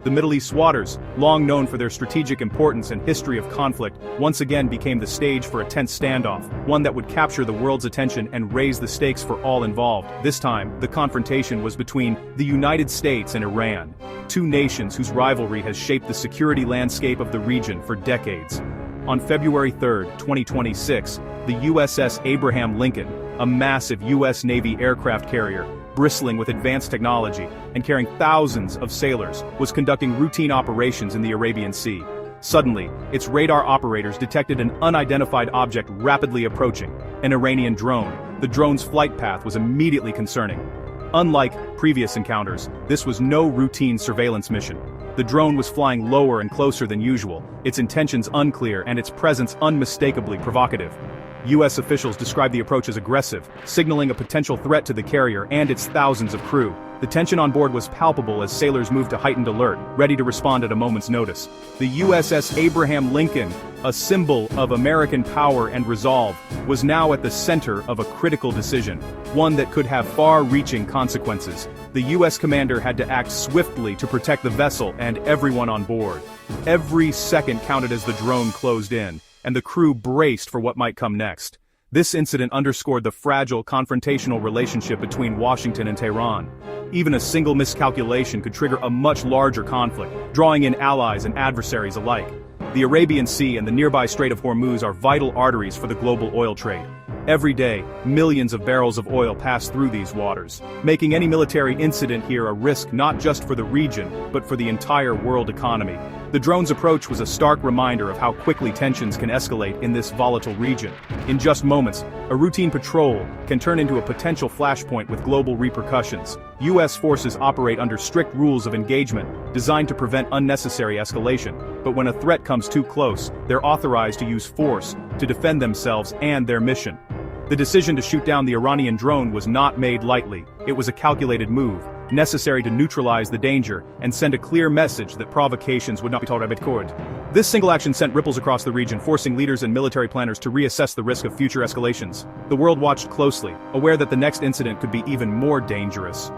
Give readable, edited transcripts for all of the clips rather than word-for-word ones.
The Middle East waters, long known for their strategic importance and history of conflict, once again became the stage for a tense standoff, one that would capture the world's attention and raise the stakes for all involved. This time, the confrontation was between the United States and Iran, two nations whose rivalry has shaped the security landscape of the region for decades. On February 3, 2026, the USS Abraham Lincoln, a massive U.S. Navy aircraft carrier, bristling with advanced technology and carrying thousands of sailors, was conducting routine operations in the Arabian Sea. Suddenly, its radar operators detected an unidentified object rapidly approaching, an Iranian drone. The drone's flight path was immediately concerning. Unlike previous encounters, this was no routine surveillance mission. The drone was flying lower and closer than usual, its intentions unclear and its presence unmistakably provocative. U.S. officials described the approach as aggressive, signaling a potential threat to the carrier and its thousands of crew. The tension on board was palpable as sailors moved to heightened alert, ready to respond at a moment's notice. The USS Abraham Lincoln, a symbol of American power and resolve, was now at the center of a critical decision, one that could have far-reaching consequences. The U.S. commander had to act swiftly to protect the vessel and everyone on board. Every second counted as the drone closed in, and the crew braced for what might come next. This incident underscored the fragile confrontational relationship between Washington and Tehran. Even a single miscalculation could trigger a much larger conflict, drawing in allies and adversaries alike. The Arabian Sea and the nearby Strait of Hormuz are vital arteries for the global oil trade. Every day, millions of barrels of oil pass through these waters, making any military incident here a risk not just for the region, but for the entire world economy. The drone's approach was a stark reminder of how quickly tensions can escalate in this volatile region. In just moments, a routine patrol can turn into a potential flashpoint with global repercussions. U.S. forces operate under strict rules of engagement, designed to prevent unnecessary escalation. But when a threat comes too close, they're authorized to use force to defend themselves and their mission. The decision to shoot down the Iranian drone was not made lightly. It was a calculated move, necessary to neutralize the danger and send a clear message that provocations would not be tolerated. This single action sent ripples across the region, forcing leaders and military planners to reassess the risk of future escalations. The world watched closely, aware that the next incident could be even more dangerous.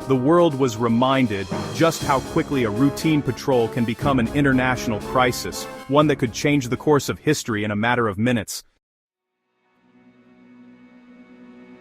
The world was reminded just how quickly a routine patrol can become an international crisis, one that could change the course of history in a matter of minutes.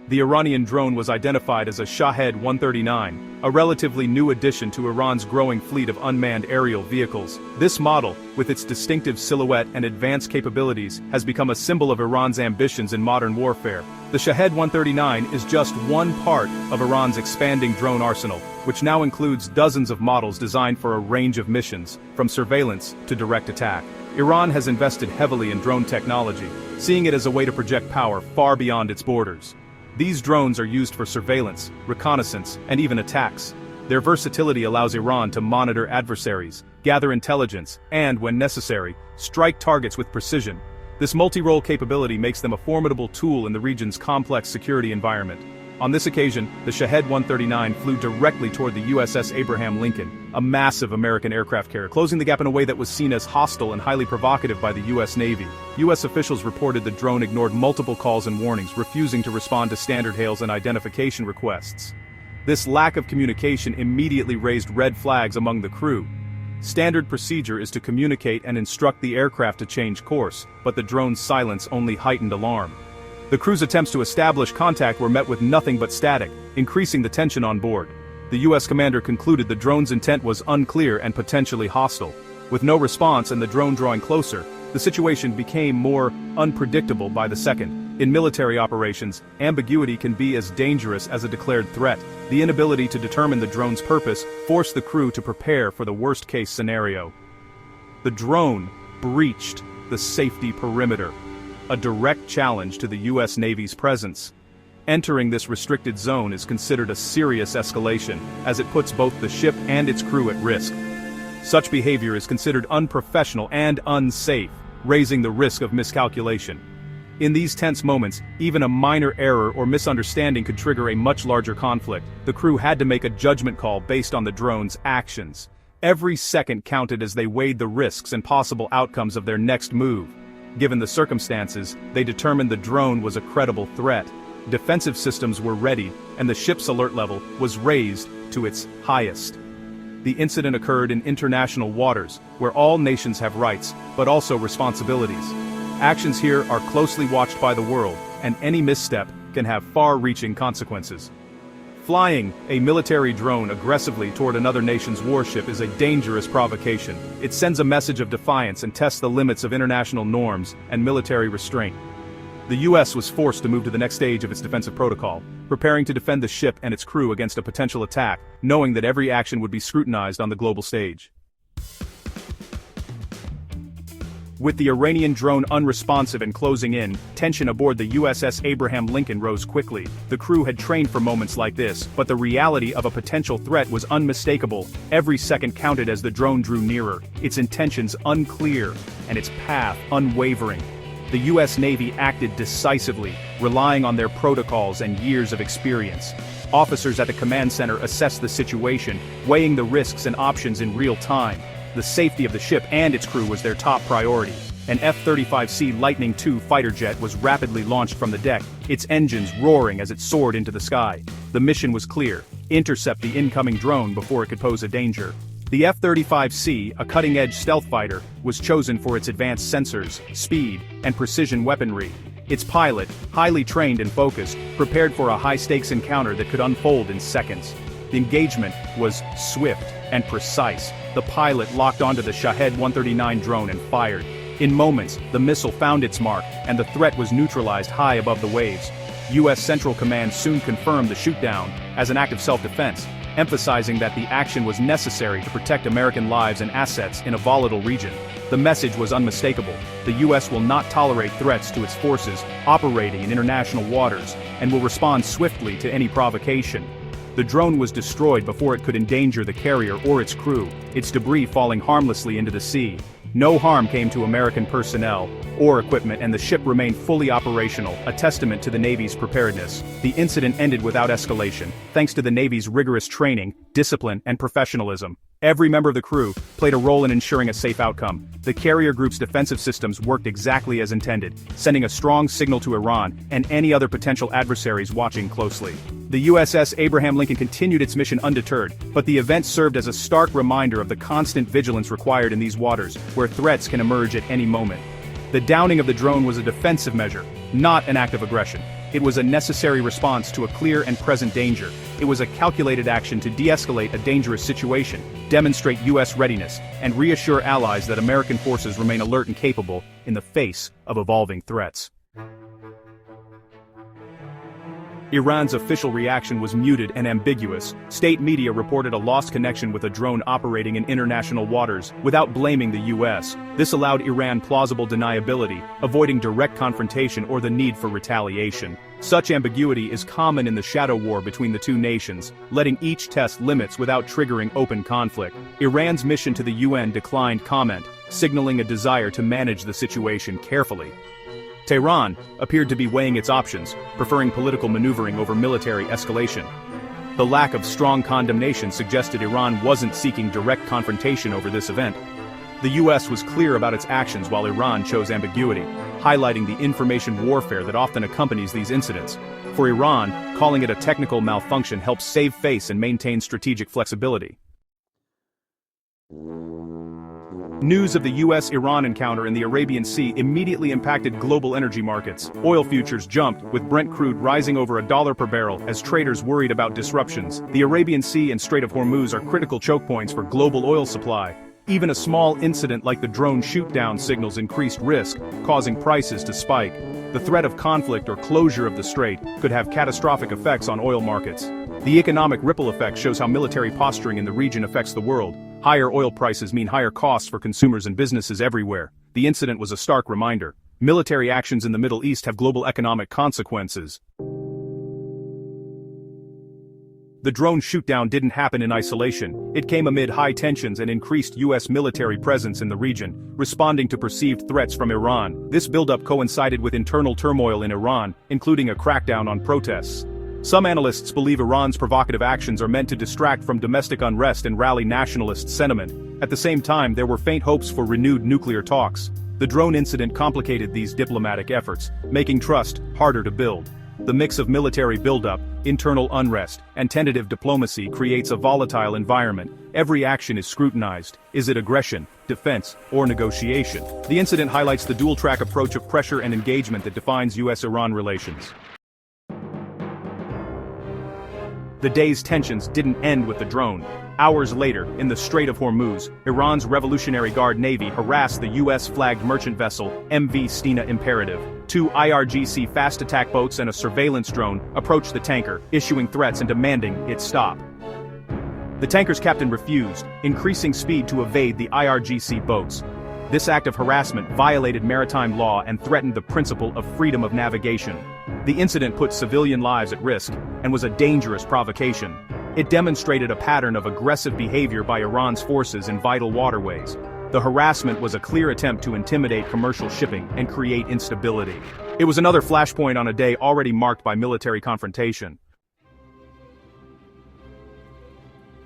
The Iranian drone was identified as a Shahed 139, a relatively new addition to Iran's growing fleet of unmanned aerial vehicles. This model, with its distinctive silhouette and advanced capabilities, has become a symbol of Iran's ambitions in modern warfare. The Shahed 139 is just one part of Iran's expanding drone arsenal, which now includes dozens of models designed for a range of missions, from surveillance to direct attack. Iran has invested heavily in drone technology, seeing it as a way to project power far beyond its borders. These drones are used for surveillance, reconnaissance, and even attacks. Their versatility allows Iran to monitor adversaries, gather intelligence, and, when necessary, strike targets with precision. This multi-role capability makes them a formidable tool in the region's complex security environment. On this occasion, the Shahed 139 flew directly toward the USS Abraham Lincoln, a massive American aircraft carrier, closing the gap in a way that was seen as hostile and highly provocative by the U.S. Navy. U.S. officials reported the drone ignored multiple calls and warnings, refusing to respond to standard hails and identification requests. This lack of communication immediately raised red flags among the crew. Standard procedure is to communicate and instruct the aircraft to change course, but the drone's silence only heightened alarm. The crew's attempts to establish contact were met with nothing but static, increasing the tension on board. The U.S. commander concluded the drone's intent was unclear and potentially hostile. With no response and the drone drawing closer, the situation became more unpredictable by the second. In military operations, ambiguity can be as dangerous as a declared threat. The inability to determine the drone's purpose forced the crew to prepare for the worst-case scenario. The drone breached the safety perimeter, a direct challenge to the U.S. Navy's presence. Entering this restricted zone is considered a serious escalation, as it puts both the ship and its crew at risk. Such behavior is considered unprofessional and unsafe, raising the risk of miscalculation. In these tense moments, even a minor error or misunderstanding could trigger a much larger conflict. The crew had to make a judgment call based on the drone's actions. Every second counted as they weighed the risks and possible outcomes of their next move. Given the circumstances, they determined the drone was a credible threat. Defensive systems were ready, and the ship's alert level was raised to its highest. The incident occurred in international waters, where all nations have rights, but also responsibilities. Actions here are closely watched by the world, and any misstep can have far-reaching consequences. Flying a military drone aggressively toward another nation's warship is a dangerous provocation. It sends a message of defiance and tests the limits of international norms and military restraint. The US was forced to move to the next stage of its defensive protocol, preparing to defend the ship and its crew against a potential attack, knowing that every action would be scrutinized on the global stage. With the Iranian drone unresponsive and closing in, tension aboard the USS Abraham Lincoln rose quickly. The crew had trained for moments like this, but the reality of a potential threat was unmistakable. Every second counted as the drone drew nearer, its intentions unclear, and its path unwavering. The US Navy acted decisively, relying on their protocols and years of experience. Officers at the command center assessed the situation, weighing the risks and options in real time. The safety of the ship and its crew was their top priority. An F-35C Lightning II fighter jet was rapidly launched from the deck, its engines roaring as it soared into the sky. The mission was clear: intercept the incoming drone before it could pose a danger. The F-35C, a cutting-edge stealth fighter, was chosen for its advanced sensors, speed, and precision weaponry. Its pilot, highly trained and focused, prepared for a high-stakes encounter that could unfold in seconds. The engagement was swift and precise. The pilot locked onto the Shahed 139 drone and fired. In moments, the missile found its mark, and the threat was neutralized high above the waves. U.S. Central Command soon confirmed the shootdown as an act of self-defense, emphasizing that the action was necessary to protect American lives and assets in a volatile region. The message was unmistakable: the U.S. will not tolerate threats to its forces operating in international waters, and will respond swiftly to any provocation. The drone was destroyed before it could endanger the carrier or its crew, its debris falling harmlessly into the sea. No harm came to American personnel or equipment, and the ship remained fully operational, a testament to the Navy's preparedness. The incident ended without escalation, thanks to the Navy's rigorous training, discipline, and professionalism. Every member of the crew played a role in ensuring a safe outcome. The carrier group's defensive systems worked exactly as intended, sending a strong signal to Iran and any other potential adversaries watching closely. The USS Abraham Lincoln continued its mission undeterred, but the event served as a stark reminder of the constant vigilance required in these waters, where threats can emerge at any moment. The downing of the drone was a defensive measure, not an act of aggression. It was a necessary response to a clear and present danger. It was a calculated action to de-escalate a dangerous situation, demonstrate U.S. readiness, and reassure allies that American forces remain alert and capable in the face of evolving threats. Iran's official reaction was muted and ambiguous. State media reported a lost connection with a drone operating in international waters, without blaming the U.S. This allowed Iran plausible deniability, avoiding direct confrontation or the need for retaliation. Such ambiguity is common in the shadow war between the two nations, letting each test limits without triggering open conflict. Iran's mission to the UN declined comment, signaling a desire to manage the situation carefully. Tehran appeared to be weighing its options, preferring political maneuvering over military escalation. The lack of strong condemnation suggested Iran wasn't seeking direct confrontation over this event. The US was clear about its actions while Iran chose ambiguity, highlighting the information warfare that often accompanies these incidents. For Iran, calling it a technical malfunction helps save face and maintain strategic flexibility. News of the US-Iran encounter in the Arabian Sea immediately impacted global energy markets. Oil futures jumped, with Brent crude rising over $1 per barrel as traders worried about disruptions. The Arabian Sea and Strait of Hormuz are critical choke points for global oil supply. Even a small incident like the drone shoot-down signals increased risk, causing prices to spike. The threat of conflict or closure of the strait could have catastrophic effects on oil markets. The economic ripple effect shows how military posturing in the region affects the world. Higher oil prices mean higher costs for consumers and businesses everywhere. The incident was a stark reminder. Military actions in the Middle East have global economic consequences. The drone shootdown didn't happen in isolation. It came amid high tensions and increased U.S. military presence in the region, responding to perceived threats from Iran. This buildup coincided with internal turmoil in Iran, including a crackdown on protests. Some analysts believe Iran's provocative actions are meant to distract from domestic unrest and rally nationalist sentiment. At the same time, there were faint hopes for renewed nuclear talks. The drone incident complicated these diplomatic efforts, making trust harder to build. The mix of military buildup, internal unrest, and tentative diplomacy creates a volatile environment. Every action is scrutinized. Is it aggression, defense, or negotiation? The incident highlights the dual-track approach of pressure and engagement that defines US-Iran relations. The day's tensions didn't end with the drone. Hours later, in the Strait of Hormuz, Iran's Revolutionary Guard Navy harassed the US-flagged merchant vessel MV Stena Imperative. 2 IRGC fast attack boats and a surveillance drone approached the tanker, issuing threats and demanding it stop. The tanker's captain refused, increasing speed to evade the IRGC boats. This act of harassment violated maritime law and threatened the principle of freedom of navigation. The incident put civilian lives at risk and was a dangerous provocation. It demonstrated a pattern of aggressive behavior by Iran's forces in vital waterways. The harassment was a clear attempt to intimidate commercial shipping and create instability. It was another flashpoint on a day already marked by military confrontation.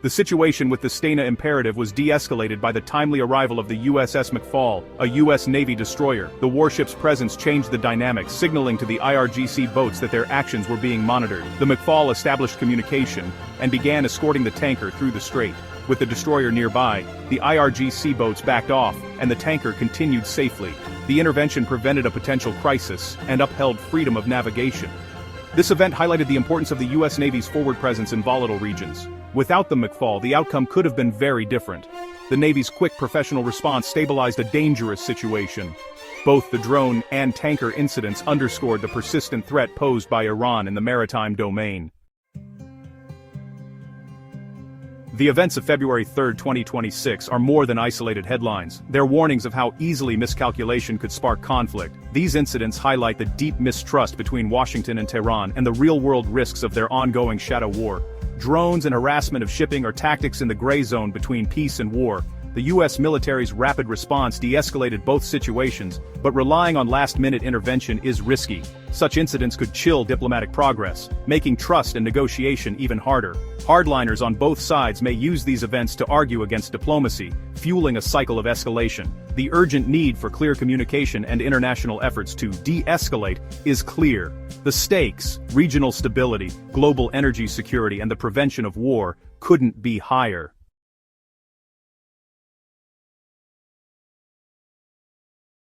The situation with the Stena Imperative was de-escalated by the timely arrival of the USS McFall, a U.S. Navy destroyer. The warship's presence changed the dynamics, signaling to the IRGC boats that their actions were being monitored. The McFall established communication and began escorting the tanker through the strait. With the destroyer nearby, the IRGC boats backed off, and the tanker continued safely. The intervention prevented a potential crisis and upheld freedom of navigation. This event highlighted the importance of the U.S. Navy's forward presence in volatile regions. Without the McFall, the outcome could have been very different. The Navy's quick professional response stabilized a dangerous situation. Both the drone and tanker incidents underscored the persistent threat posed by Iran in the maritime domain. The events of February 3, 2026 are more than isolated headlines. They're warnings of how easily miscalculation could spark conflict. These incidents highlight the deep mistrust between Washington and Tehran and the real-world risks of their ongoing shadow war. Drones and harassment of shipping are tactics in the gray zone between peace and war. The U.S. military's rapid response de-escalated both situations, but relying on last-minute intervention is risky. Such incidents could chill diplomatic progress, making trust and negotiation even harder. Hardliners on both sides may use these events to argue against diplomacy, fueling a cycle of escalation. The urgent need for clear communication and international efforts to de-escalate is clear. The stakes, regional stability, global energy security, and the prevention of war couldn't be higher.